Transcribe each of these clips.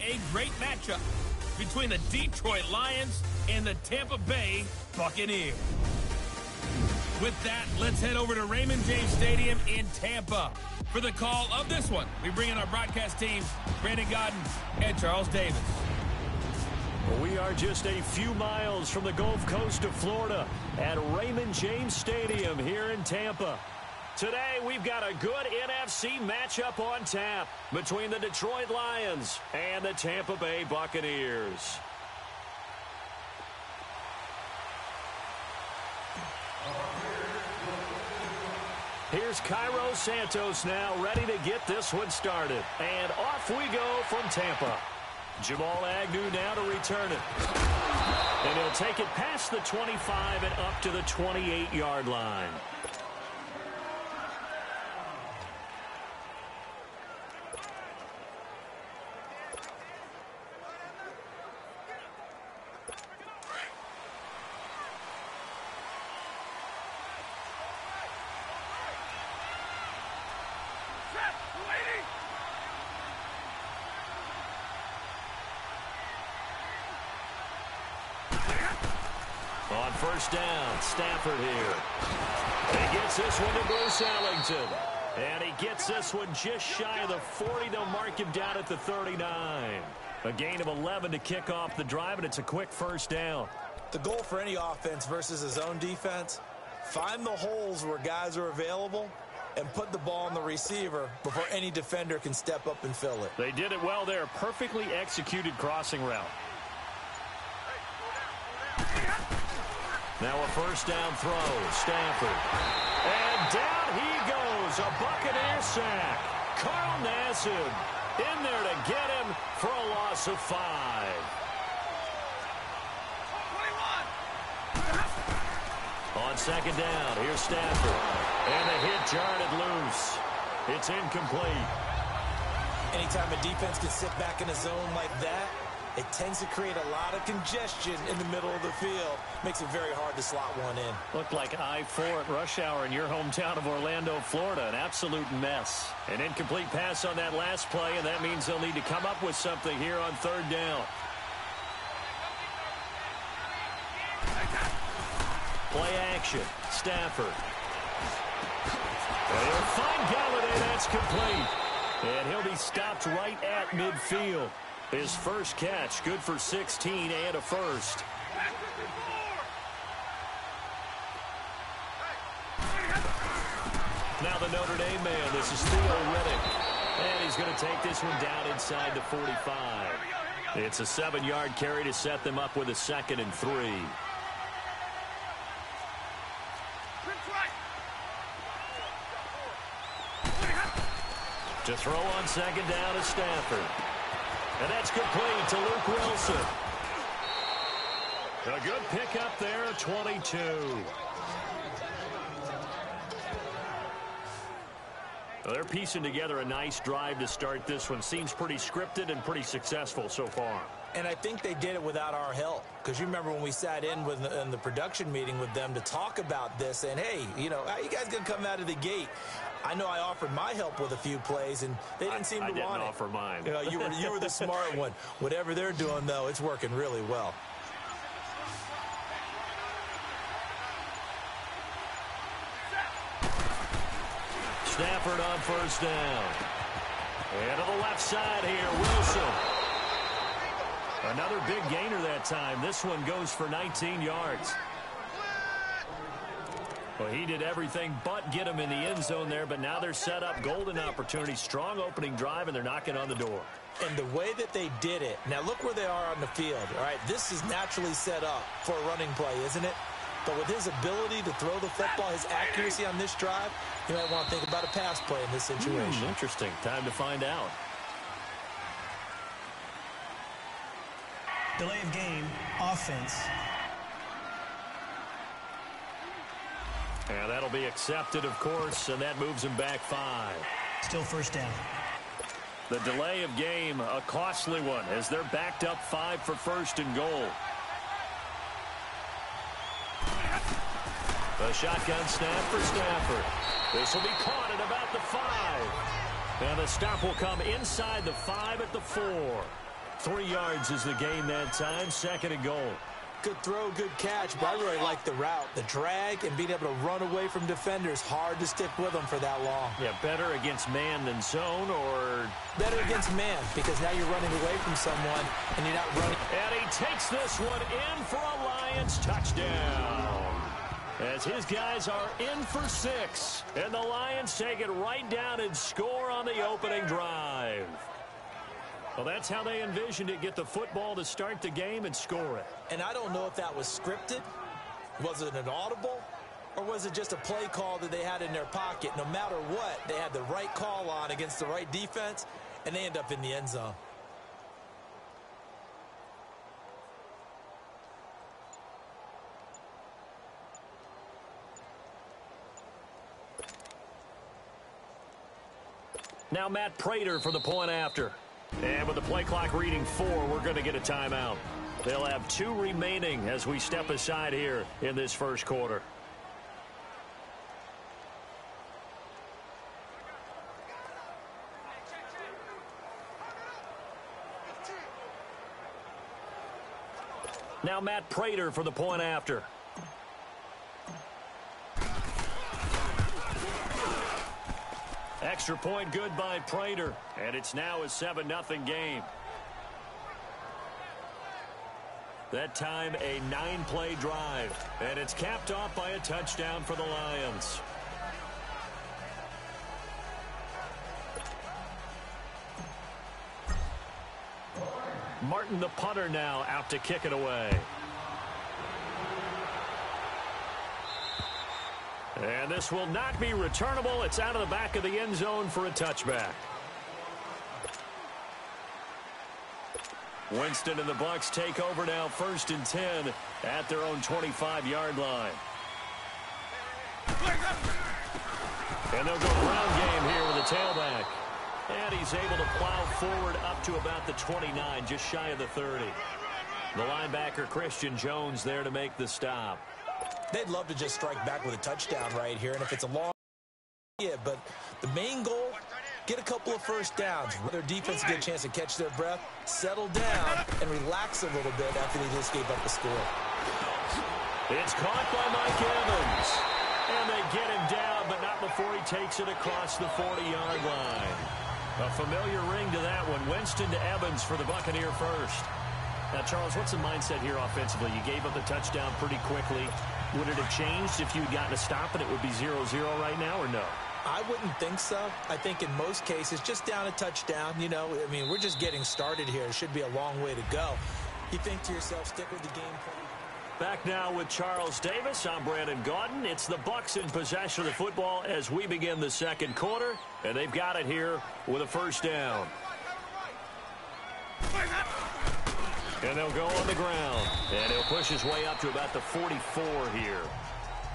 a great matchup between the Detroit Lions and the Tampa Bay Buccaneers. With that, let's head over to Raymond James Stadium in Tampa. For the call of this one, we bring in our broadcast teams, Brandon Godden and Charles Davis. We are just a few miles from the Gulf Coast of Florida at Raymond James Stadium here in Tampa. Today, we've got a good NFC matchup on tap between the Detroit Lions and the Tampa Bay Buccaneers. Here's Cairo Santos now ready to get this one started. And off we go from Tampa. Jamal Agnew now to return it. And he'll take it past the 25 and up to the 28-yard line. On first down, Stafford here. He gets this one to Bruce Ellington. And he gets this one just shy of the 40. They'll mark him down at the 39. A gain of 11 to kick off the drive, and it's a quick first down. The goal for any offense versus his own defense, find the holes where guys are available and put the ball on the receiver before any defender can step up and fill it. They did it well there. Perfectly executed crossing route. Now a first down throw, Stafford. And down he goes, a Buccaneer sack. Carl Nassib in there to get him for a loss of 5. 21. On second down, here's Stafford. And the hit jarred it loose. It's incomplete. Anytime a defense can sit back in a zone like that, it tends to create a lot of congestion in the middle of the field. Makes it very hard to slot one in. Looked like I-4 at rush hour in your hometown of Orlando, Florida. An absolute mess. An incomplete pass on that last play, and that means they'll need to come up with something here on third down. Play action. Stafford. They'll find Galladay. That's complete. And he'll be stopped right at midfield. His first catch, good for 16 and a first. Now the Notre Dame man, this is Theo Riddick. And he's going to take this one down inside the 45. It's a 7-yard carry to set them up with a 2nd and 3. To throw on second down is Stafford. And that's complete to Luke Wilson. A good pickup there, 22. Well, they're piecing together a nice drive to start this one. Seems pretty scripted and pretty successful so far. And I think they did it without our help. Because you remember when we sat in the production meeting with them to talk about this. And, hey, you know, how you guys going to come out of the gate? I know I offered my help with a few plays, and they didn't seem to want it. I didn't offer mine. You know, you were the smart one. Whatever they're doing, though, it's working really well. Stafford on first down. And to the left side here, Wilson. Another big gainer that time. This one goes for 19 yards. Well, he did everything but get him in the end zone there, but now they're set up. Golden opportunity, strong opening drive, and they're knocking on the door. And the way that they did it, now look where they are on the field, all right? This is naturally set up for a running play, isn't it? But with his ability to throw the football, his accuracy on this drive, you might want to think about a pass play in this situation. Interesting. Time to find out. Delay of game, offense. And that'll be accepted, of course, and that moves him back 5. Still first down. The delay of game, a costly one, as they're backed up 5 for first and goal. A shotgun snap for Stafford. This will be caught at about the 5. And the stop will come inside the 5 at the 4. 3 yards is the gain that time. 2nd and goal. Good throw, good catch, but I really like the route. The drag and being able to run away from defenders. Hard to stick with them for that long. Yeah, better against man than zone, or... Better against man, because now you're running away from someone and you're not running. And he takes this one in for a Lions touchdown. As his guys are in for 6. And the Lions take it right down and score on the opening drive. Well, that's how they envisioned it. Get the football to start the game and score it. And I don't know if that was scripted. Was it an audible? Or was it just a play call that they had in their pocket? No matter what, they had the right call on against the right defense, and they end up in the end zone. Now Matt Prater for the point after. And with the play clock reading 4, we're going to get a timeout. They'll have 2 remaining as we step aside here in this first quarter. Now Matt Prater for the point after. Extra point good by Prater. And it's now a 7-0 game. That time a 9-play drive. And it's capped off by a touchdown for the Lions. Martin, the punter, now out to kick it away. And this will not be returnable. It's out of the back of the end zone for a touchback. Winston and the Bucs take over now, 1st and 10 at their own 25-yard line. And they'll go ground game here with a tailback. And he's able to plow forward up to about the 29, just shy of the 30. The linebacker, Christian Jones, there to make the stop. They'd love to just strike back with a touchdown right here, and if it's a long, yeah, but the main goal, get a couple of first downs. Their defense get a chance to catch their breath, settle down, and relax a little bit after they just gave up the score. It's caught by Mike Evans. And they get him down, but not before he takes it across the 40-yard line. A familiar ring to that one. Winston to Evans for the Buccaneer first. Now, Charles, what's the mindset here offensively? You gave up the touchdown pretty quickly. Would it have changed if you'd gotten a stop and it would be 0-0 right now, or no? I wouldn't think so. I think in most cases, just down a touchdown, you know, I mean, we're just getting started here. It should be a long way to go. You think to yourself, stick with the game plan. Back now with Charles Davis. I'm Brandon Gaudin. It's the Bucs in possession of the football as we begin the second quarter, and they've got it here with a first down. And they'll go on the ground, and he'll push his way up to about the 44 here.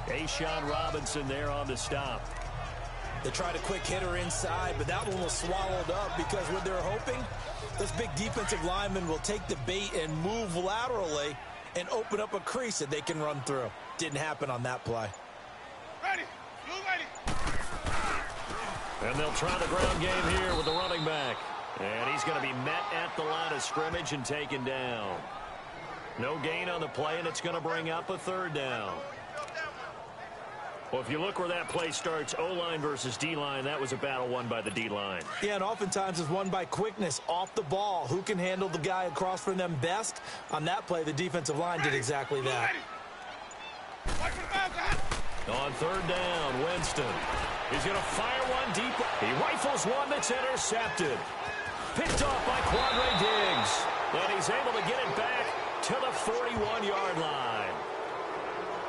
A'Shawn Robinson there on the stop. They tried a quick hitter inside, but that one was swallowed up because what they're hoping, this big defensive lineman will take the bait and move laterally and open up a crease that they can run through. Didn't happen on that play. Ready. You ready. And they'll try the ground game here with the running back. And he's going to be met at the line of scrimmage and taken down. No gain on the play, and it's going to bring up a third down. Well, if you look where that play starts, O-line versus D-line, that was a battle won by the D-line. Yeah, and oftentimes it's won by quickness off the ball. Who can handle the guy across from them best? On that play, the defensive line did exactly that. On third down, Winston. He's going to fire one deep. He rifles one that's intercepted. Picked off by Quandre Diggs. And he's able to get it back to the 41-yard line.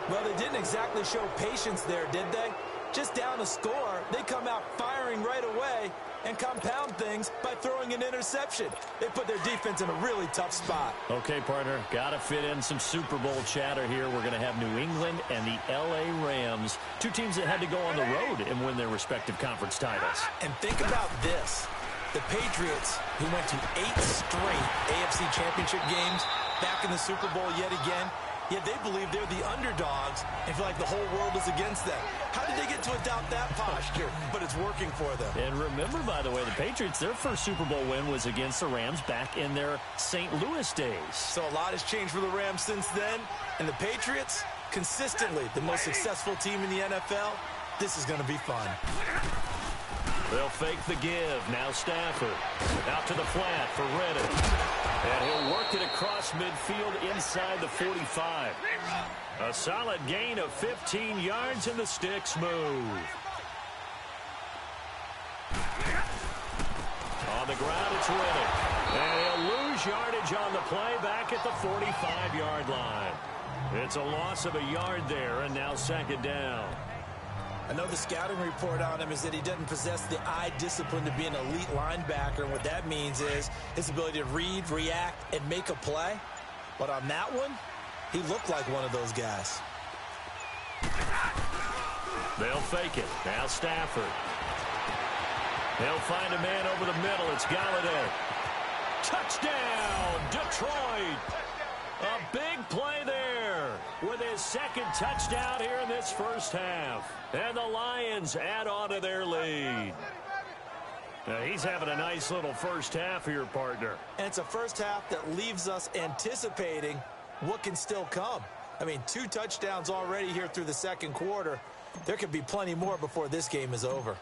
Well, they didn't exactly show patience there, did they? Just down a score, they come out firing right away and compound things by throwing an interception. They put their defense in a really tough spot. Okay, partner, got to fit in some Super Bowl chatter here. We're going to have New England and the L.A. Rams, two teams that had to go on the road and win their respective conference titles. And think about this. The Patriots, who went to 8 straight AFC Championship games, back in the Super Bowl yet again, yet they believe they're the underdogs and feel like the whole world is against them. How did they get to adopt that posture? But it's working for them. And remember, by the way, the Patriots, their first Super Bowl win was against the Rams back in their St. Louis days. So a lot has changed for the Rams since then. And the Patriots, consistently the most successful team in the NFL. This is going to be fun. They'll fake the give. Now Stafford. Out to the flat for Reddick. And he'll work it across midfield inside the 45. A solid gain of 15 yards, and the sticks move. On the ground, it's Reddick. And he'll lose yardage on the play back at the 45-yard line. It's a loss of a yard there, and now second down. I know the scouting report on him is that he doesn't possess the eye discipline to be an elite linebacker, and what that means is his ability to read, react, and make a play. But on that one, he looked like one of those guys. They'll fake it. Now Stafford. They'll find a man over the middle. It's Galladay. Touchdown, Detroit. A big play there with his second touchdown here in this first half. And the Lions add on to their lead. Now he's having a nice little first half here, partner. And it's a first half that leaves us anticipating what can still come. I mean, 2 touchdowns already here through the second quarter. There could be plenty more before this game is over.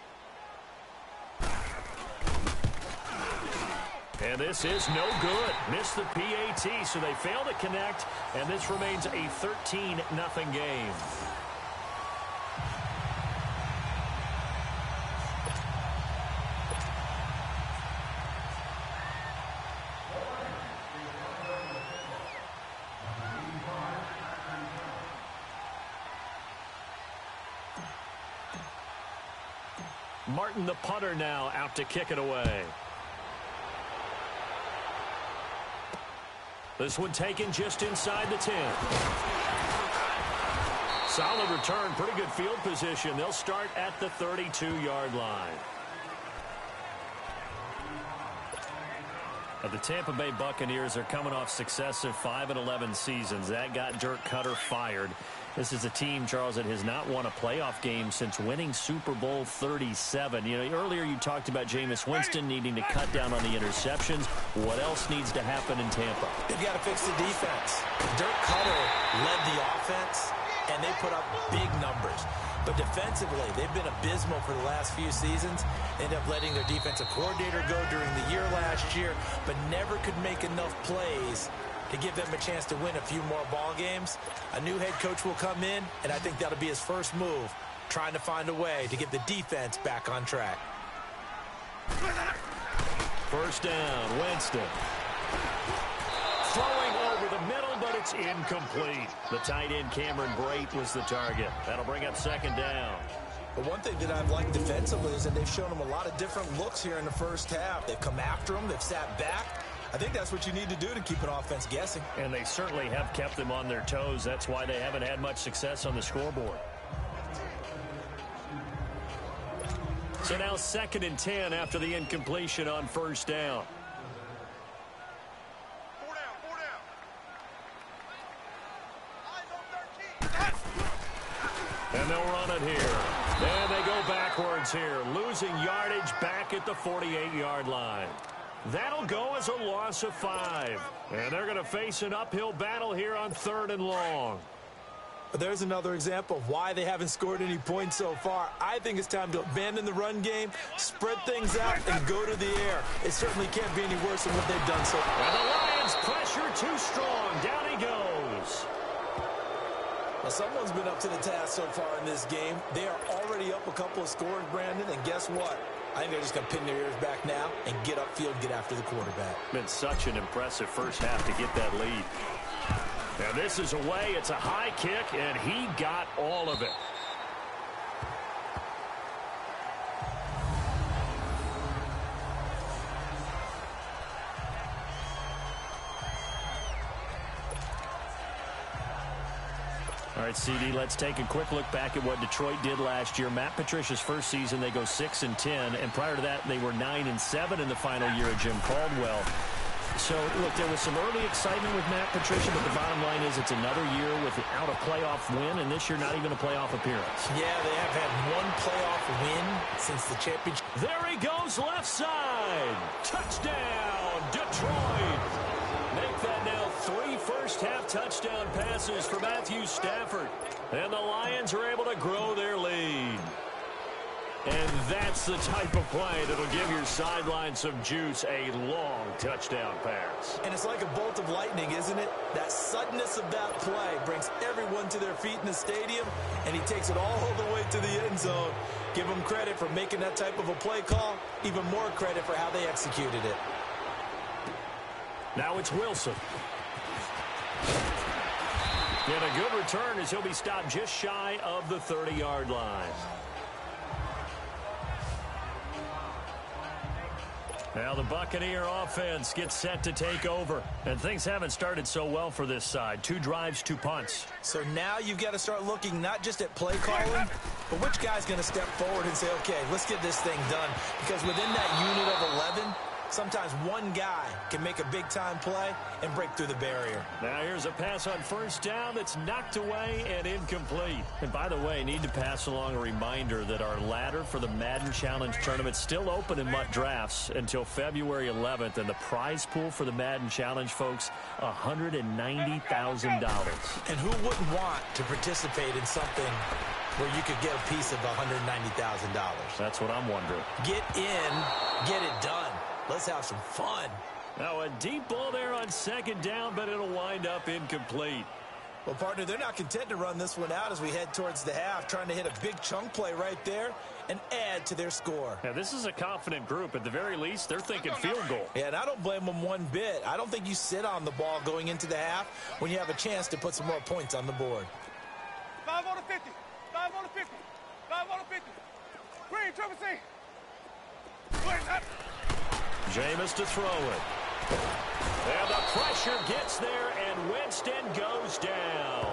And this is no good. Missed the PAT, so they fail to connect, and this remains a 13-0 game. Martin, the punter, now out to kick it away. This one taken just inside the 10. Solid return, pretty good field position. They'll start at the 32-yard line. The Tampa Bay Buccaneers are coming off successive 5-11 seasons. That got Dirk Cutter fired. This is a team, Charles, that has not won a playoff game since winning Super Bowl 37. You know, earlier you talked about Jameis Winston needing to cut down on the interceptions. What else needs to happen in Tampa? They've got to fix the defense. Dirk Cutter led the offense, and they put up big numbers. But defensively, they've been abysmal for the last few seasons. They ended up letting their defensive coordinator go during the year last year, but never could make enough plays to give them a chance to win a few more ball games. A new head coach will come in, and I think that'll be his first move, trying to find a way to get the defense back on track. First down, Winston. Throwing over the middle, but it's incomplete. The tight end, Cameron Brate, was the target. That'll bring up second down. But one thing that I've liked defensively is that they've shown them a lot of different looks here in the first half. They've come after them. They've sat back. I think that's what you need to do to keep an offense guessing. And they certainly have kept them on their toes. That's why they haven't had much success on the scoreboard. So now 2nd and 10 after the incompletion on first down. And they'll run it here. And they go backwards here, losing yardage back at the 48-yard line. That'll go as a loss of 5. And they're going to face an uphill battle here on 3rd and long. But there's another example of why they haven't scored any points so far. I think it's time to abandon the run game, spread things out, and go to the air. It certainly can't be any worse than what they've done so far. And the Lions pressure too strong. Down he goes. Well, someone's been up to the task so far in this game. They are already up a couple of scores, Brandon, and guess what? I think they're just going to pin their ears back now and get upfield, get after the quarterback. Been such an impressive first half to get that lead. And this is away. It's a high kick, and he got all of it. All right, CD, let's take a quick look back at what Detroit did last year. Matt Patricia's first season, they go 6-10, and prior to that, they were 9-7 in the final year of Jim Caldwell. So, look, there was some early excitement with Matt Patricia, but the bottom line is it's another year without a playoff win, and this year not even a playoff appearance. Yeah, they have had one playoff win since the championship. There he goes, left side. Touchdown, Detroit. Make that now 3 first-half touchdown passes for Matthew Stafford. And the Lions are able to grow their lead. And that's the type of play that'll give your sideline some juice, a long touchdown pass. And it's like a bolt of lightning, isn't it? That suddenness of that play brings everyone to their feet in the stadium, and he takes it all the way to the end zone. Give him credit for making that type of a play call, even more credit for how they executed it. Now it's Wilson. And a good return as he'll be stopped just shy of the 30-yard line. Now the Buccaneer offense gets set to take over. And things haven't started so well for this side. 2 drives, 2 punts. So now you've got to start looking not just at play calling, but which guy's going to step forward and say, okay, let's get this thing done. Because within that unit of 11, sometimes one guy can make a big-time play and break through the barrier. Now here's a pass on first down that's knocked away and incomplete. And by the way, need to pass along a reminder that our ladder for the Madden Challenge tournament is still open in MUT drafts until February 11th. And the prize pool for the Madden Challenge, folks, $190,000. And who wouldn't want to participate in something where you could get a piece of $190,000? That's what I'm wondering. Get in, get it done. Let's have some fun. Now a deep ball there on second down, but it'll wind up incomplete. Well, partner, they're not content to run this one out as we head towards the half, trying to hit a big chunk play right there and add to their score. Yeah, this is a confident group. At the very least, they're thinking field goal. Yeah, and I don't blame them one bit. I don't think you sit on the ball going into the half when you have a chance to put some more points on the board. 5 on the 50. 5 on the 50. 5 on the 50. Green, triple C. Jameis to throw it. And the pressure gets there, and Winston goes down.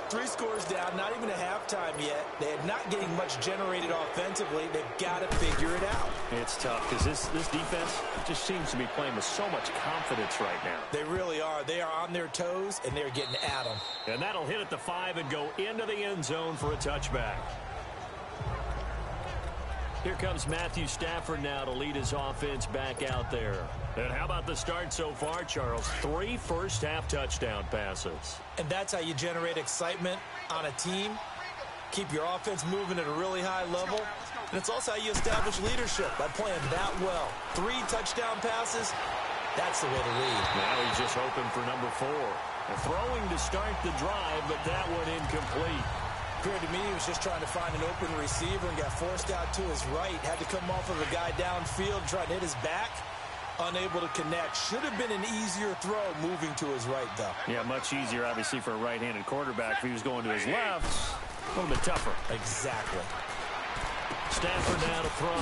3 scores down, not even a halftime yet. They are not getting much generated offensively. They've got to figure it out. It's tough because this defense just seems to be playing with so much confidence right now. They really are. They are on their toes, and they're getting at them. And that'll hit at the 5 and go into the end zone for a touchback. Here comes Matthew Stafford now to lead his offense back out there. And how about the start so far, Charles? 3 first-half touchdown passes. And that's how you generate excitement on a team. Keep your offense moving at a really high level. And it's also how you establish leadership by playing that well. 3 touchdown passes, that's the way to lead. Now he's just hoping for number 4. And throwing to start the drive, but that one incomplete. Appeared to me he was just trying to find an open receiver and got forced out to his right. Had to come off of a guy downfield, trying to hit his back. Unable to connect. Should have been an easier throw moving to his right, though. Yeah, much easier, obviously, for a right-handed quarterback. If he was going to his left, a little bit tougher. Exactly. Stafford now to throw.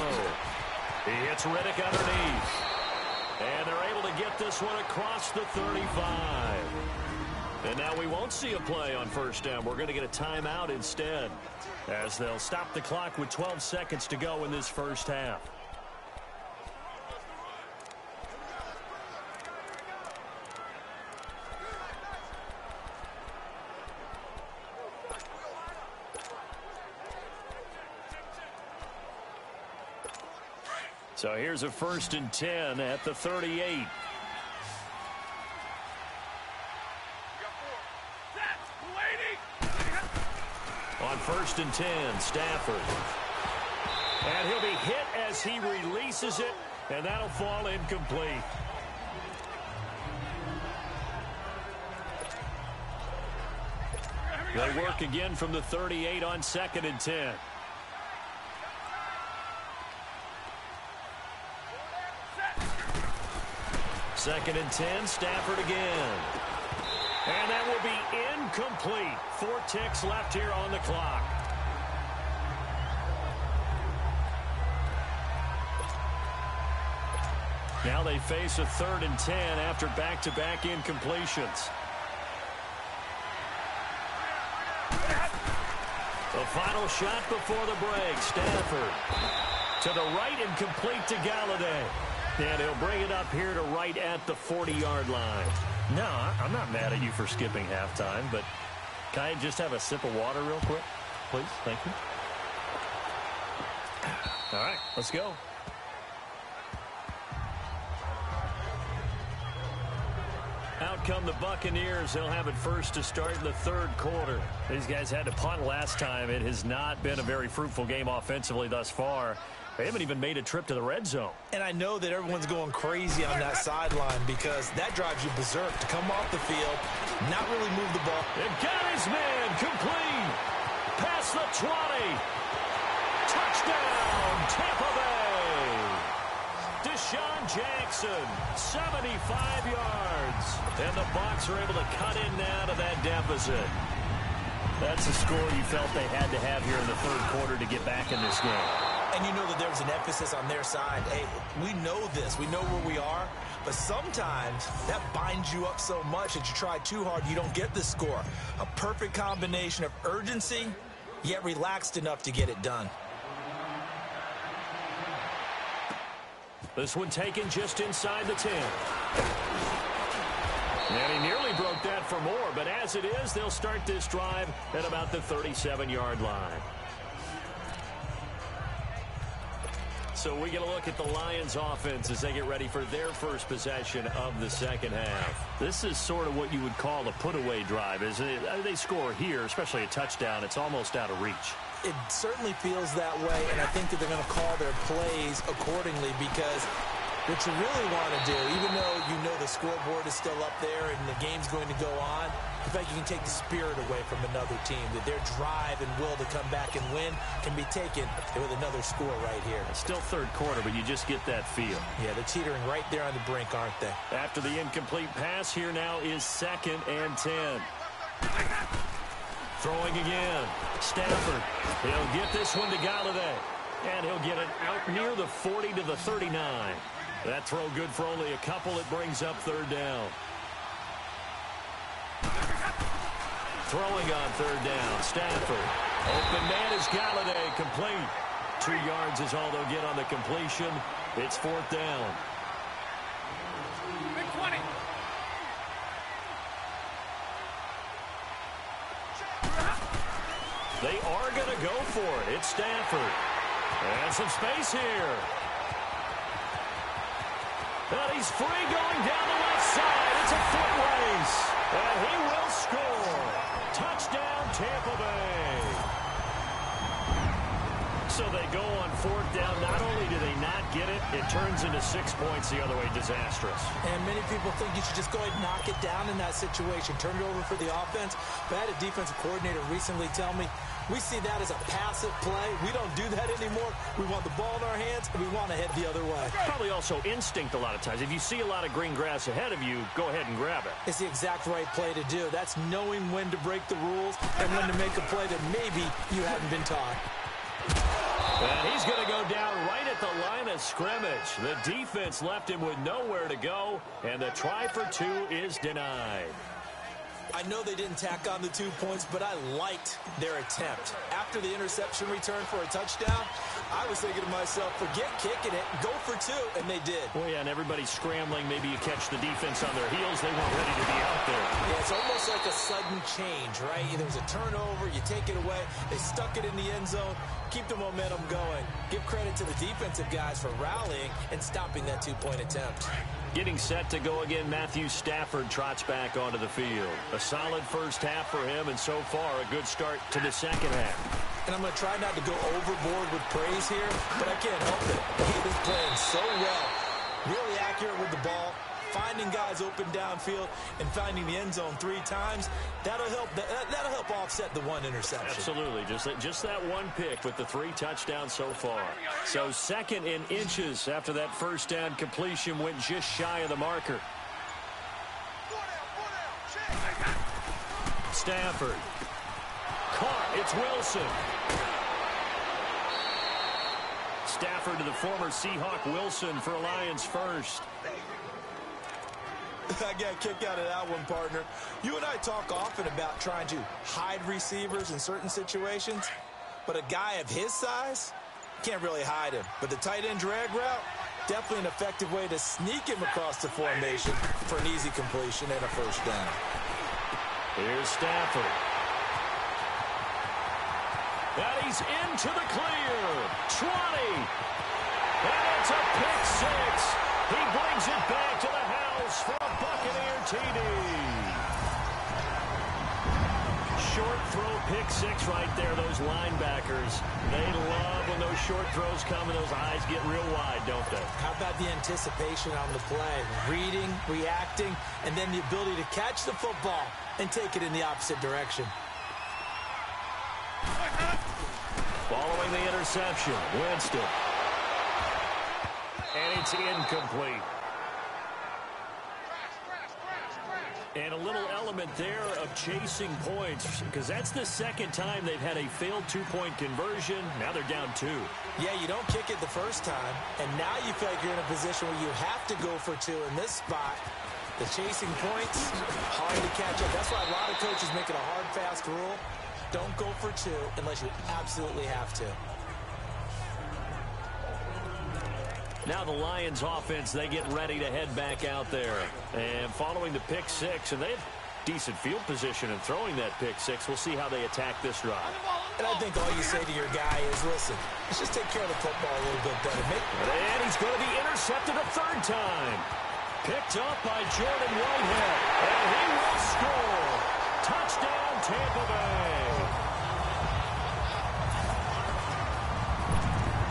He hits Riddick underneath. And they're able to get this one across the 35. And now we won't see a play on first down. We're going to get a timeout instead, as they'll stop the clock with 12 seconds to go in this first half. So here's a 1st and 10 at the 38. On 1st and 10, Stafford. And he'll be hit as he releases it, and that'll fall incomplete. They work again from the 38 on 2nd and 10. Second and 10, Stafford again. And that will be incomplete. 4 ticks left here on the clock. Now they face a 3rd and 10 after back-to-back incompletions. The final shot before the break. Stafford to the right and complete to Galladay. And he'll bring it up here to right at the 40-yard line. No, I'm not mad at you for skipping halftime, but can I just have a sip of water real quick? Please, thank you. All right, let's go. Out come the Buccaneers. They'll have it first to start in the third quarter. These guys had to punt last time. It has not been a very fruitful game offensively thus far. They haven't even made a trip to the red zone. And I know that everyone's going crazy on that sideline because that drives you berserk to come off the field, not really move the ball. It got his man complete. Past the 20. Touchdown, Tampa Bay. Deshaun Jackson, 75 yards. And the Bucs are able to cut in now to that deficit. That's the score you felt they had to have here in the third quarter to get back in this game. And you know that there's an emphasis on their side. Hey, we know this. We know where we are. But sometimes that binds you up so much that you try too hard, you don't get the score. A perfect combination of urgency, yet relaxed enough to get it done. This one taken just inside the 10. And he nearly broke that for more, but as it is, they'll start this drive at about the 37-yard line. So we get a look at the Lions offense as they get ready for their first possession of the second half. This is sort of what you would call a put-away drive. As they score here, especially a touchdown, it's almost out of reach. It certainly feels that way, and I think that they're going to call their plays accordingly because what you really want to do, even though you know the scoreboard is still up there and the game's going to go on, in fact, you can take the spirit away from another team, that their drive and will to come back and win can be taken with another score right here. It's still third quarter, but you just get that feel. Yeah, they're teetering right there on the brink, aren't they? After the incomplete pass, here now is 2nd and 10. Throwing again. Stafford. He'll get this one to Galladay. And he'll get it out near the 40 to the 39. That throw good for only a couple. It brings up third down. Throwing on third down. Stafford. Open man is Galladay. Complete. 2 yards is all they'll get on the completion. It's fourth down. Big 20. They are going to go for it. It's Stafford. And some space here. And he's free going down the left side. It's a foot race. And he will score. Touchdown, Tampa Bay. So they go on fourth down. Not only do they not get it, it turns into 6 points the other way. Disastrous. And many people think you should just go ahead and knock it down in that situation. Turn it over for the offense. But I had a defensive coordinator recently tell me, we see that as a passive play. We don't do that anymore. We want the ball in our hands, and we want to head the other way. Probably also instinct a lot of times. If you see a lot of green grass ahead of you, go ahead and grab it. It's the exact right play to do. That's knowing when to break the rules and when to make a play that maybe you haven't been taught. And he's going to go down right at the line of scrimmage. The defense left him with nowhere to go, and the try for two is denied. I know they didn't tack on the 2 points, but I liked their attempt. After the interception return for a touchdown, I was thinking to myself, forget kicking it, go for two, and they did. Well, yeah, and everybody's scrambling. Maybe you catch the defense on their heels. They weren't ready to be out there. Yeah, it's almost like a sudden change, right? There's a turnover, you take it away, they stuck it in the end zone, keep the momentum going. Give credit to the defensive guys for rallying and stopping that 2-point attempt. Getting set to go again, Matthew Stafford trots back onto the field. A solid first half for him, and so far a good start to the second half. And I'm going to try not to go overboard with praise here, but I can't help it. He is playing so well. Really accurate with the ball, finding guys open downfield, and finding the end zone 3 times. That'll help offset the one interception. Absolutely. Just that one pick with the 3 touchdowns so far. So 2nd in inches after that first down completion went just shy of the marker. Stafford. Caught. It's Wilson. Stafford to the former Seahawk Wilson for Lions first. I got a kick out of that one, partner. You and I talk often about trying to hide receivers in certain situations, but a guy of his size can't really hide him. But the tight end drag route, Definitely an effective way to sneak him across the formation for an easy completion and a first down. Here's Stafford. And he's into the clear. 20. And it's a pick six. He brings it back to the house for a Buccaneer TD. Short throw pick six right there, those linebackers. They love when those short throws come and those eyes get real wide, don't they? How about the anticipation on the play? Reading, reacting, and then the ability to catch the football and take it in the opposite direction. Following the interception, Winston. And it's incomplete. And a little element there of chasing points, because that's the second time they've had a failed two-point conversion. Now they're down 2. Yeah, you don't kick it the first time, and now you feel like you're in a position where you have to go for 2 in this spot. The chasing points, hard to catch up. That's why a lot of coaches make it a hard, fast rule. Don't go for 2 unless you absolutely have to. Now the Lions offense, they get ready to head back out there. And following the pick six, and they have decent field position in throwing that pick six. We'll see how they attack this drive. And I think all you say to your guy is, listen, let's just take care of the football a little bit better. And he's going to be intercepted a third time. Picked up by Jordan Whitehead. And he will score. Touchdown, Tampa Bay.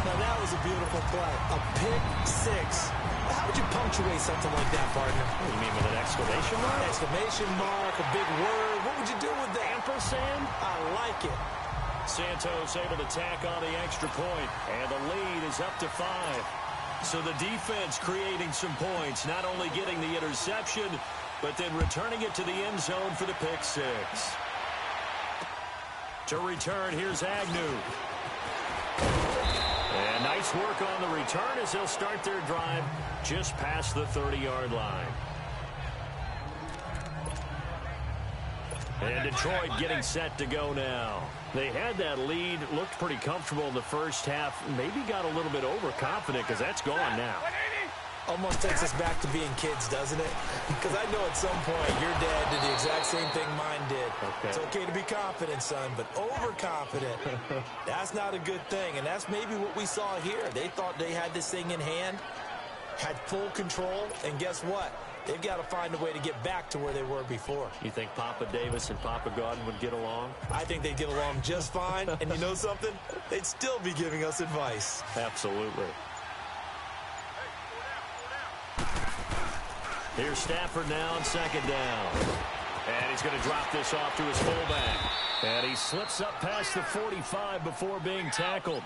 Now that was a beautiful play. A pick six. How would you punctuate something like that, partner? What do you mean, with an exclamation mark? Exclamation mark, a big word. What would you do with that? Ampersand? I like it. Santos able to tack on the extra point, and the lead is up to 5. So the defense creating some points, not only getting the interception, but then returning it to the end zone for the pick six. To return, here's Agnew. And nice work on the return as they'll start their drive just past the 30-yard line. And Detroit getting set to go now. They had that lead, looked pretty comfortable in the first half, maybe got a little bit overconfident because that's gone now. Almost takes us back to being kids, doesn't it? Because I know at some point your dad did the exact same thing mine did. Okay. It's okay to be confident, son, but overconfident, that's not a good thing. And that's maybe what we saw here. They thought they had this thing in hand, had full control, and guess what? They've got to find a way to get back to where they were before. You think Papa Davis and Papa Godin would get along? I think they'd get along just fine. And you know something? They'd still be giving us advice. Absolutely. Here's Stafford now on second down. And he's going to drop this off to his fullback. And he slips up past the 45 before being tackled.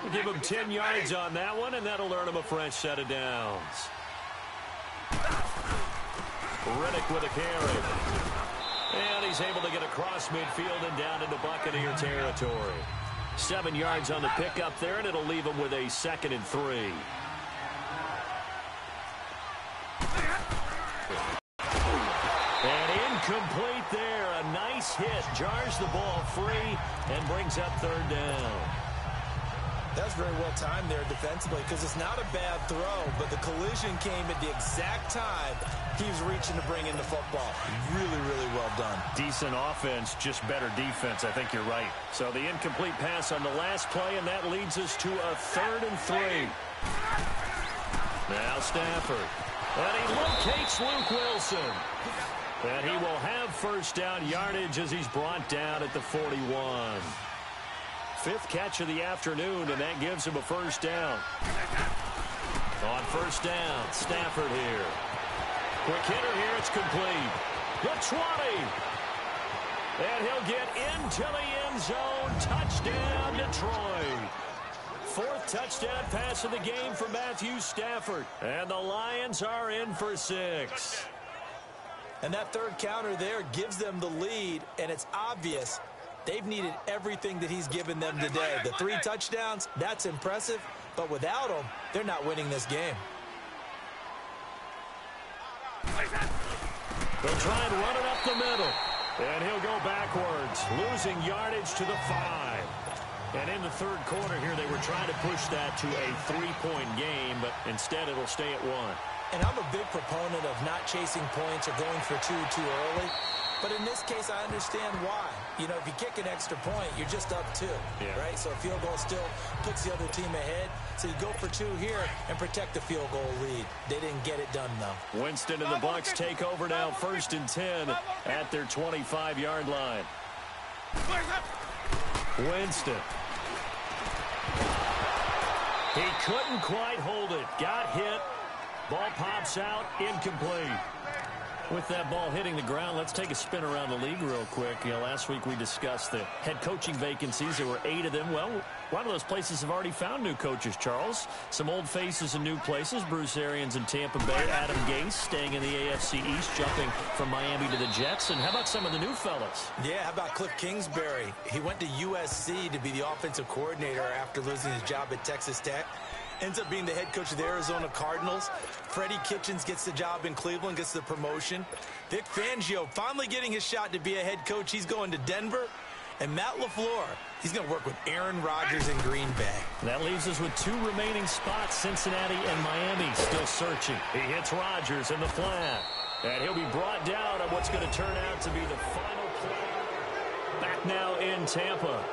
We'll give him 10 yards on that one, and that'll earn him a fresh set of downs. Riddick with a carry. And he's able to get across midfield and down into Buccaneer territory. 7 yards on the pickup there, and it'll leave him with a 2nd and 3. And incomplete there. A nice hit. Jars the ball free and brings up 3rd down. That's very well timed there defensively because it's not a bad throw, but the collision came at the exact time he was reaching to bring in the football. Really, really well done. Decent offense, just better defense. I think you're right. So the incomplete pass on the last play, and that leads us to a 3rd and 3. Now Stafford. And he locates Luke Wilson. And he will have first down yardage as he's brought down at the 41. 5th catch of the afternoon, and that gives him a first down. On first down, Stafford here. Quick hitter here, it's complete. The 20. And he'll get into the end zone. Touchdown, Detroit. 4th touchdown pass of the game for Matthew Stafford. And the Lions are in for 6. And that 3rd counter there gives them the lead, and it's obvious they've needed everything that he's given them today. The 3 touchdowns, that's impressive, but without him, they're not winning this game. They'll try and run it up the middle. And he'll go backwards, losing yardage to the 5. And in the third quarter here, they were trying to push that to a 3-point game, but instead it'll stay at 1. And I'm a big proponent of not chasing points or going for two too early. But in this case, I understand why. You know, if you kick an extra point, you're just up 2, right? So a field goal still puts the other team ahead. So you go for 2 here and protect the field goal lead. They didn't get it done, though. Winston and the Bucs take over now, 1st and 10 at their 25-yard line. Winston. He couldn't quite hold it. Got hit. Ball pops out. Incomplete. With that ball hitting the ground, let's take a spin around the league real quick. You know, last week we discussed the head coaching vacancies. There were 8 of them. Well, a lot of those places have already found new coaches, Charles. Some old faces in new places. Bruce Arians in Tampa Bay. Adam Gase staying in the AFC East, jumping from Miami to the Jets. And how about some of the new fellas? Yeah, how about Cliff Kingsbury? He went to USC to be the offensive coordinator after losing his job at Texas Tech. Ends up being the head coach of the Arizona Cardinals. Freddie Kitchens gets the job in Cleveland, gets the promotion. Vic Fangio finally getting his shot to be a head coach. He's going to Denver. And Matt LaFleur, he's going to work with Aaron Rodgers in Green Bay. That leaves us with 2 remaining spots, Cincinnati and Miami still searching. He hits Rodgers in the flat. And he'll be brought down on what's going to turn out to be the final play. Back now in Tampa.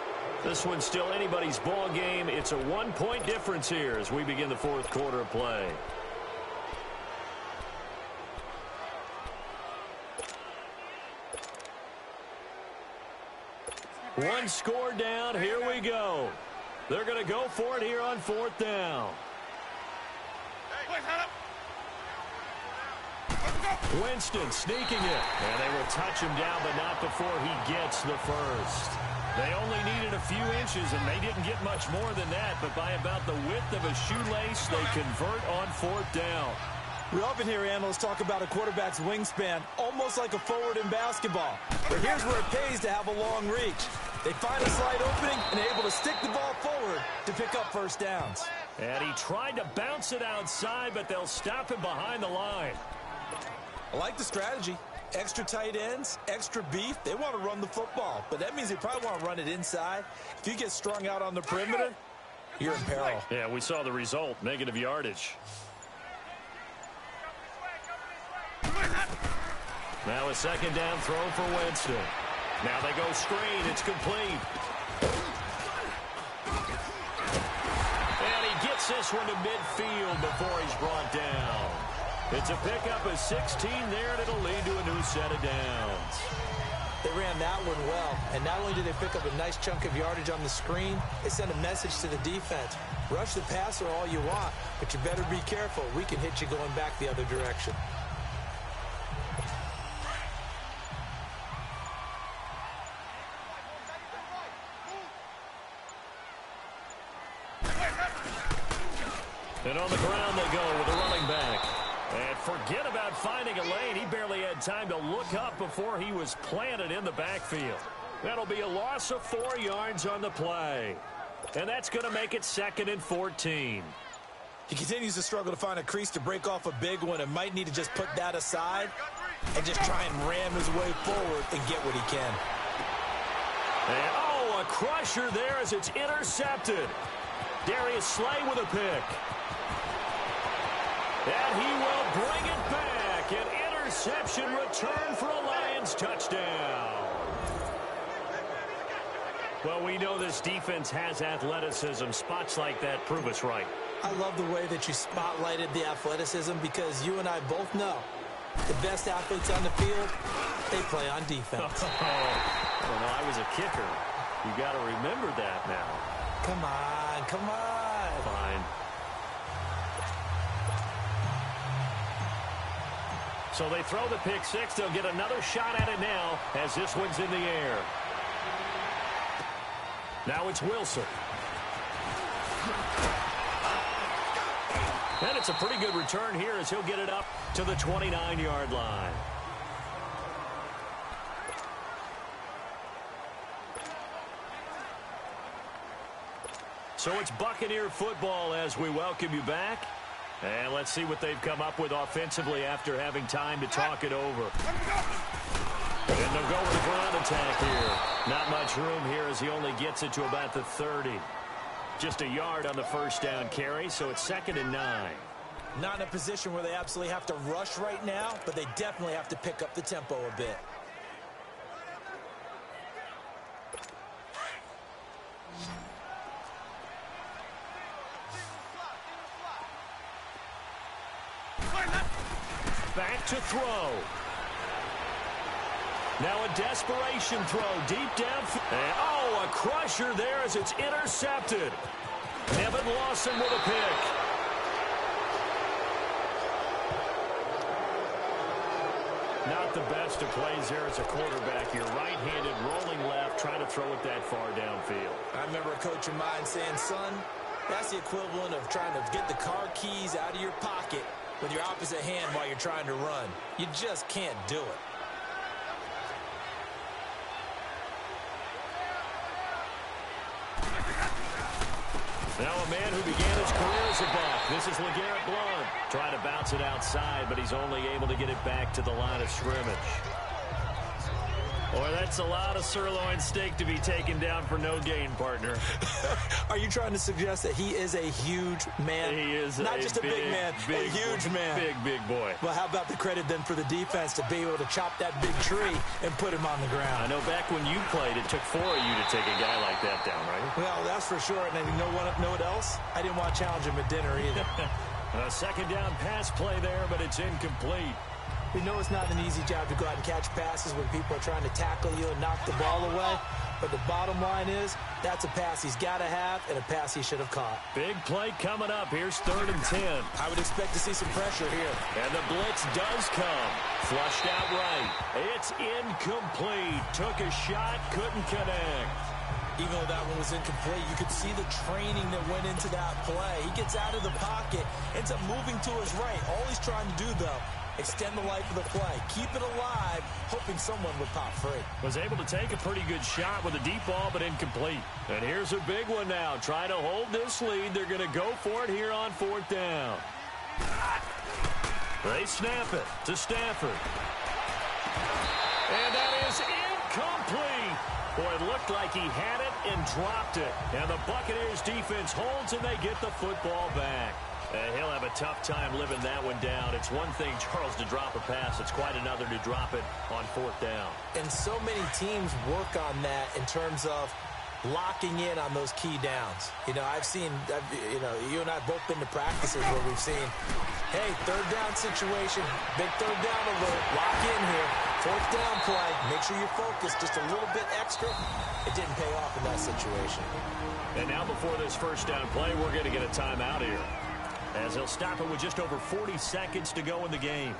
This one's still anybody's ball game. It's a 1-point difference here as we begin the 4th quarter of play. One score down. Here we go. They're going to go for it here on 4th down. Winston sneaking it. And they will touch him down, but not before he gets the first. They only needed a few inches, and they didn't get much more than that, but by about the width of a shoelace, they convert on 4th down. We often hear analysts talk about a quarterback's wingspan, almost like a forward in basketball. But here's where it pays to have a long reach. They find a slight opening and are able to stick the ball forward to pick up first downs. And he tried to bounce it outside, but they'll stop him behind the line. I like the strategy. Extra tight ends, extra beef. They want to run the football, but that means they probably want to run it inside. If you get strung out on the perimeter, you're in peril. Yeah, we saw the result, negative yardage. Now a 2nd down throw for Winston. Now they go screen. It's complete. And he gets this one to midfield before he's brought down. It's a pickup of 16 there, and it'll lead to a new set of downs. They ran that one well, and not only did they pick up a nice chunk of yardage on the screen, they sent a message to the defense. Rush the passer all you want, but you better be careful. We can hit you going back the other direction. And on the ground they go with the running back. And forget about finding a lane. He barely had time to look up before he was planted in the backfield. That'll be a loss of 4 yards on the play. And that's going to make it 2nd and 14. He continues to struggle to find a crease to break off a big one and might need to just put that aside and just try and ram his way forward and get what he can. And, oh, a crusher there as it's intercepted. Darius Slay with a pick. And he will bring it back. An interception return for a Lions touchdown. Well, we know this defense has athleticism. Spots like that prove us right. I love the way that you spotlighted the athleticism because you and I both know the best athletes on the field, they play on defense. I don't know. I was a kicker. You got to remember that now. Come on, come on. Fine. So they throw the pick 6. They'll get another shot at it now as this one's in the air. Now it's Wilson. And it's a pretty good return here as he'll get it up to the 29-yard line. So it's Buccaneer football as we welcome you back. And let's see what they've come up with offensively after having time to talk it over. And they'll go with the ground attack here. Not much room here as he only gets it to about the 30. Just a yard on the first down carry, so it's 2nd and 9. Not in a position where they absolutely have to rush right now, but they definitely have to pick up the tempo a bit. Back to throw. Now a desperation throw deep down. And, oh, a crusher there as it's intercepted. Nevin Lawson with a pick. Not the best of plays there as a quarterback here. Right-handed, rolling left, trying to throw it that far downfield. I remember a coach of mine saying, son, that's the equivalent of trying to get the car keys out of your pocket with your opposite hand while you're trying to run. You just can't do it. Now a man who began his career as a buck. This is LeGarrette Blount. Trying to bounce it outside, but he's only able to get it back to the line of scrimmage. Boy, that's a lot of sirloin steak to be taken down for no gain, partner. Are you trying to suggest that he is a huge man? He is not just a big man, a huge man. Big boy. Well, how about the credit then for the defense to be able to chop that big tree and put him on the ground? I know back when you played, it took 4 of you to take a guy like that down, right? Well, that's for sure. And you know what else? I didn't want to challenge him at dinner either. A second down pass play there, but it's incomplete. We know it's not an easy job to go out and catch passes when people are trying to tackle you and knock the ball away. But the bottom line is, that's a pass he's got to have and a pass he should have caught. Big play coming up. Here's 3rd and 10. I would expect to see some pressure here. And the blitz does come. Flushed out right. It's incomplete. Took a shot, couldn't connect. Even though that one was incomplete, you could see the training that went into that play. He gets out of the pocket, ends up moving to his right. All he's trying to do, though, extend the life of the play. Keep it alive, hoping someone would pop free. Was able to take a pretty good shot with a deep ball, but incomplete. And here's a big one now. Trying to hold this lead. They're going to go for it here on 4th down. They snap it to Stafford. And that is incomplete. Boy, it looked like he had it and dropped it. And the Buccaneers defense holds, and they get the football back. He'll have a tough time living that one down. It's one thing, Charles, to drop a pass. It's quite another to drop it on 4th down. And so many teams work on that in terms of locking in on those key downs. You know, you and I have both been to practices where we've seen, hey, 3rd down situation, big 3rd down alert, lock in here, 4th down play, make sure you're focused just a little bit extra. It didn't pay off in that situation. And now before this 1st down play, we're going to get a timeout here, as he'll stop it with just over 40 seconds to go in the game.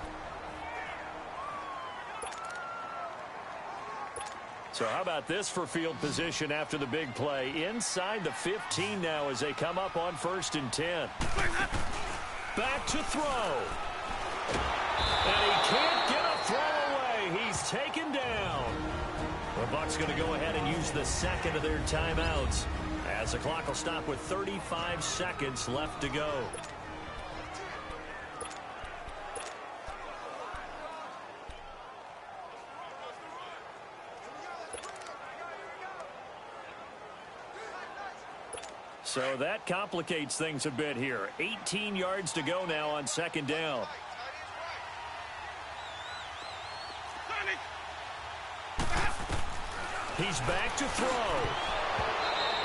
So how about this for field position after the big play? Inside the 15 now as they come up on 1st and 10. Back to throw. And he can't get a throw away. He's taken down. The Bucs going to go ahead and use the 2nd of their timeouts, as the clock will stop with 35 seconds left to go. So that complicates things a bit here. 18 yards to go now on 2nd down. He's back to throw.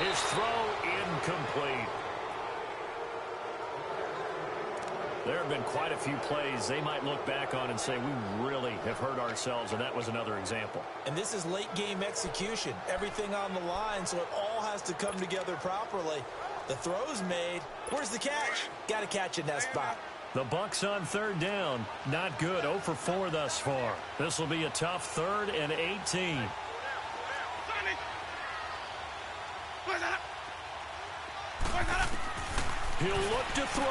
His throw incomplete. There have been quite a few plays they might look back on and say, we really have hurt ourselves, and that was another example. And this is late game execution. Everything on the line, so it all has to come together properly. The throw's made. Where's the catch? Got to catch in that spot. The Bucs on 3rd down. Not good. 0 for 4 thus far. This will be a tough 3rd and 18. He'll look to throw.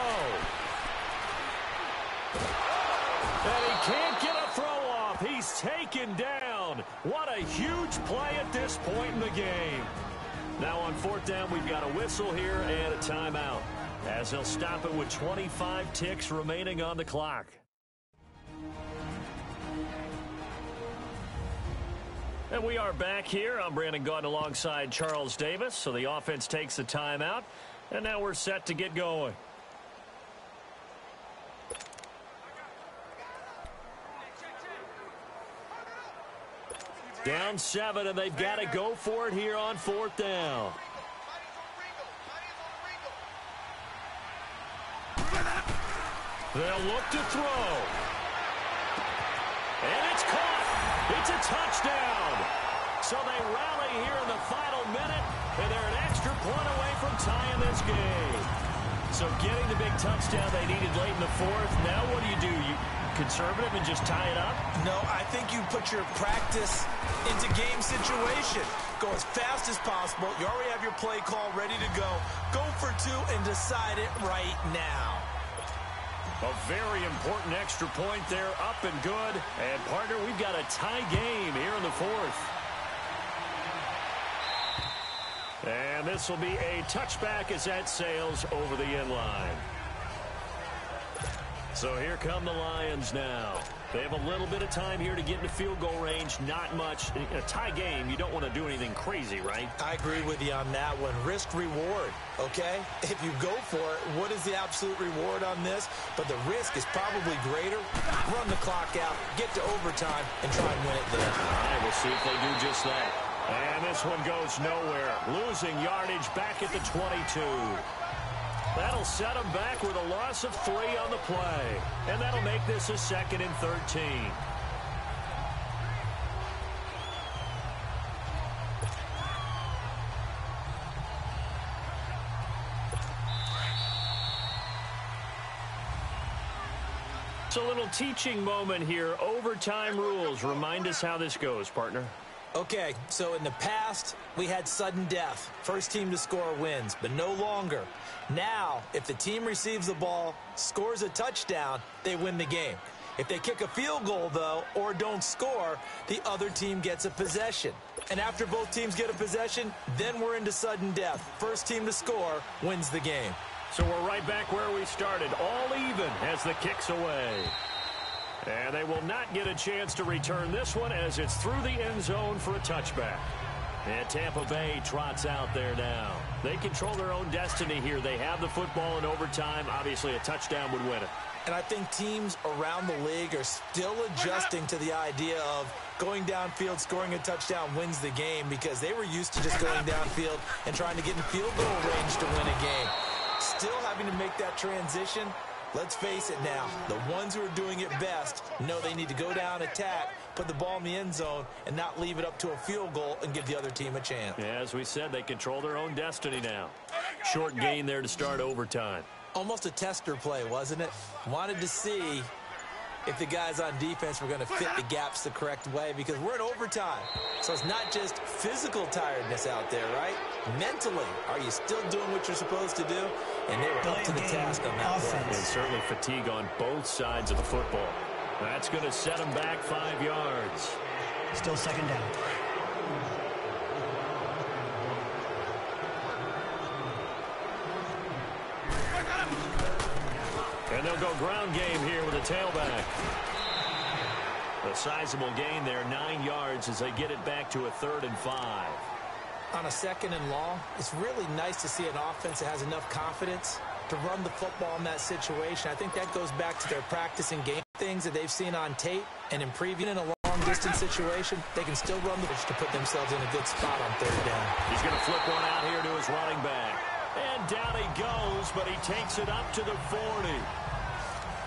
And he can't get a throw off. He's taken down. What a huge play at this point in the game. Now on 4th down, we've got a whistle here and a timeout, as he'll stop it with 25 ticks remaining on the clock. And we are back here. I'm Brandon Gaunt alongside Charles Davis. So the offense takes the timeout. And now we're set to get going. Down 7, and they've got to go for it here on 4th down. They'll look to throw. And it's caught. It's a touchdown. So they rally here in the final minute, and they're an extra point away from tying this game. So getting the big touchdown they needed late in the 4th. Now what do? You conservative and just tie it up? No, I think you put your practice into game situation. Go as fast as possible. You already have your play call ready to go. Go for 2 and decide it right now. A very important extra point there, up and good. And, partner, we've got a tie game here in the 4th. And this will be a touchback as that sails over the end line. So here come the Lions now. They have a little bit of time here to get into field goal range. Not much. In a tie game, you don't want to do anything crazy, right? I agree with you on that one. Risk reward, okay? If you go for it, what is the absolute reward on this? But the risk is probably greater. Run the clock out, get to overtime, and try and win it there. All right, we'll see if they do just that. And this one goes nowhere. Losing yardage back at the 22. That'll set them back with a loss of 3 on the play. And that'll make this a 2nd and 13. It's a little teaching moment here. Overtime rules. Remind us how this goes, partner. Okay, so in the past, we had sudden death. First team to score wins, but no longer. Now, if the team receives the ball, scores a touchdown, they win the game. If they kick a field goal, though, or don't score, the other team gets a possession. And after both teams get a possession, then we're into sudden death. First team to score wins the game. So we're right back where we started, all even as the kick's away. And they will not get a chance to return this one as it's through the end zone for a touchback. And Tampa Bay trots out there now. They control their own destiny here. They have the football in overtime. Obviously, a touchdown would win it. And I think teams around the league are still adjusting to the idea of going downfield, scoring a touchdown wins the game, because they were used to just going downfield and trying to get in field goal range to win a game. Still having to make that transition. Let's face it now, the ones who are doing it best know they need to go down, attack, put the ball in the end zone, and not leave it up to a field goal and give the other team a chance. Yeah, as we said, they control their own destiny now. Short gain there to start overtime. Almost a tester play, wasn't it? Wanted to see if the guys on defense were going to fit the gaps the correct way, because we're in overtime. So it's not just physical tiredness out there, right? Mentally, are you still doing what you're supposed to do? And they were up to the task on that play. And certainly fatigue on both sides of the football. That's going to set them back 5 yards. Still 2nd down. And they'll go ground game here with a tailback. A sizable gain there, 9 yards as they get it back to a 3rd and 5. On a 2nd and long, it's really nice to see an offense that has enough confidence to run the football in that situation. I think that goes back to their practice and game things that they've seen on tape, and in previewing in a long-distance situation, they can still run the pitch to put themselves in a good spot on 3rd down. He's going to flip one out here to his running back. And down he goes, but he takes it up to the 40.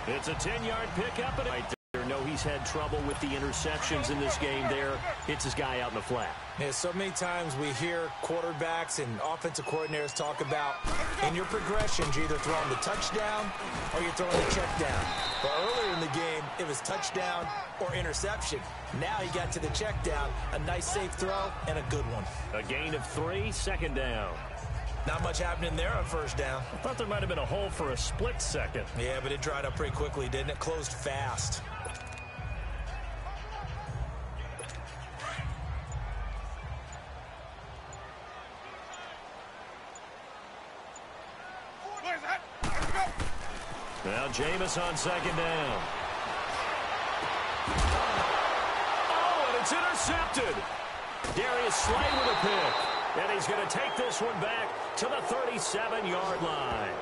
It's a 10-yard pickup. And right there, no, he's had trouble with the interceptions in this game there. Hits his guy out in the flat. Yeah, so many times we hear quarterbacks and offensive coordinators talk about in your progressions, you're either throwing the touchdown or you're throwing the check down. But earlier in the game, it was touchdown or interception. Now he got to the check down, a nice safe throw, and a good one. A gain of 3, 2nd down. Not much happening there on 1st down. I thought there might have been a hole for a split second. Yeah, but it dried up pretty quickly, didn't it? Closed fast. Now Jameis on 2nd down. Oh, and it's intercepted. Darius Slay with a pick. And he's going to take this one back to the 37-yard line.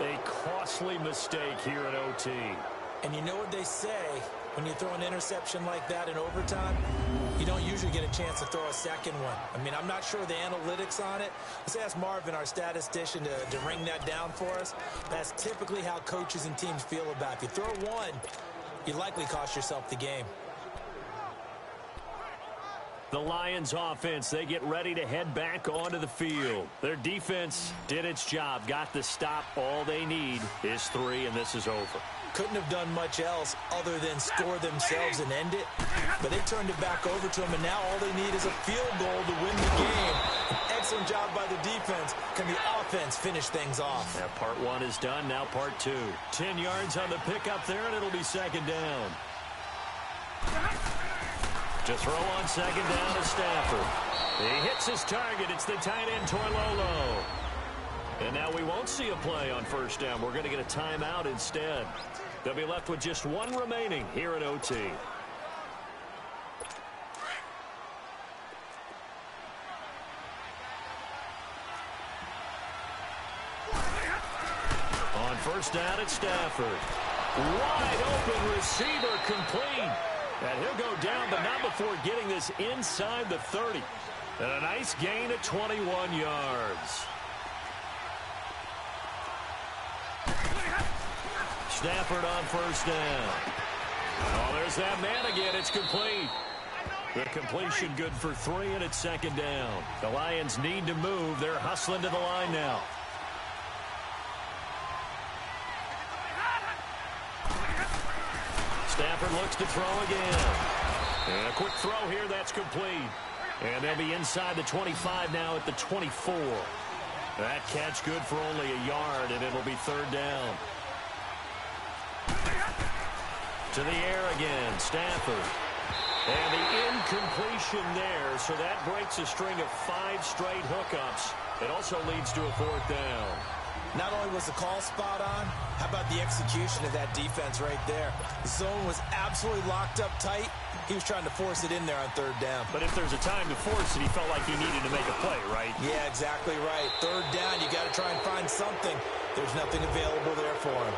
A costly mistake here at OT. And you know what they say, when you throw an interception like that in overtime, you don't usually get a chance to throw a second one. I mean, I'm not sure the analytics on it. Let's ask Marvin, our statistician, to ring that down for us. That's typically how coaches and teams feel about it. If you throw one, you likely cost yourself the game. The Lions offense, they get ready to head back onto the field. Their defense did its job, got the stop. All they need is 3, and this is over. Couldn't have done much else other than score themselves and end it. But they turned it back over to them, and now all they need is a field goal to win the game. Excellent job by the defense. Can the offense finish things off? Yeah, part 1 is done, now part 2. 10 yards on the pickup there, and it'll be second down. To throw on second down to Stafford. He hits his target. It's the tight end, Torlolo. And now we won't see a play on first down. We're going to get a timeout instead. They'll be left with just 1 remaining here at OT. On first down, it's Stafford. Wide open receiver, complete. And he'll go down, but not before getting this inside the 30. And a nice gain at 21 yards. Stafford on first down. Oh, there's that man again. It's complete. The completion good for 3, and it's second down. The Lions need to move. They're hustling to the line now. Stafford looks to throw again. And a quick throw here, that's complete. And they'll be inside the 25 now at the 24. That catch good for only a yard, and it'll be third down. To the air again, Stafford. And the incompletion there, so that breaks a string of 5 straight hookups. It also leads to a fourth down. Not only was the call spot on, how about the execution of that defense right there? The zone was absolutely locked up tight. He was trying to force it in there on third down. But if there's a time to force it, he felt like he needed to make a play, right? Yeah, exactly right. Third down, you got to try and find something. There's nothing available there for him.